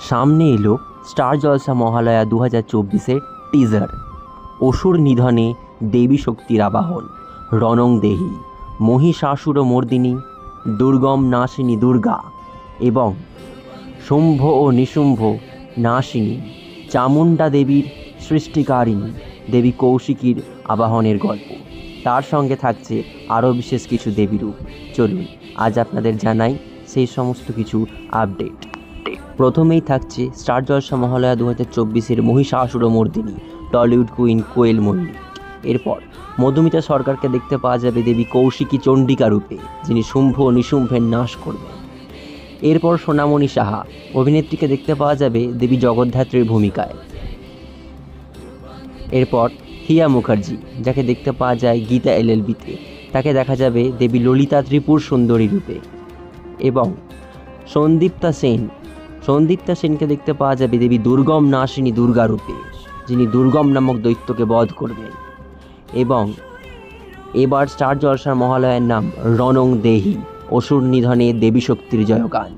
সামনে এলো স্টার জলসা মহালয়া 2024-এর টিজার। অসুর নিধনে দেবী শক্তির আবাহন, রণং দেহি, মহিষাসুর মর্দিনী, দুর্গম নাশিনী দুর্গা এবং শুম্ভ ও নিশুম্ভ নাশিনী চামুণ্ডা দেবীর সৃষ্টিকারিণী দেবী কৌশিকীর আবাহনের গল্প। তার সঙ্গে থাকছে আরও বিশেষ কিছু দেবীরূপ। চলুন আজ আপনাদের জানাই সেই সমস্ত কিছু আপডেট। প্রথমেই থাকছে স্টার জলসা মহালয়া 2024-এর মহিষাসুরমর্দিনী টলিউড কুইন কোয়েল মল্লিক। এরপর মধুমিতা সরকারকে দেখতে পাওয়া যাবে দেবী কৌশিকী চণ্ডিকা রূপে, যিনি শুম্ভ ও নিশুম্ভের নাশ করবেন। এরপর সোনামণি সাহা অভিনেত্রীকে দেখতে পাওয়া যাবে দেবী জগদ্ধাত্রীর ভূমিকায়। এরপর হিয়া মুখার্জি, যাকে দেখতে পাওয়া যায় গীতা LLB-তে, তাকে দেখা যাবে দেবী ললিতা ত্রিপুর সুন্দরী রূপে। এবং সন্দীপ্তা সেনকে দেখতে পাওয়া যাবে দেবী দুর্গম নাশিনী দুর্গা রূপে, যিনি দুর্গম নামক দৈত্যকে বধ করবেন। এবং এবার স্টার জলসার মহালয়ার নাম রণং দেহি, অসুর নিধনে দেবী শক্তির জয়গান।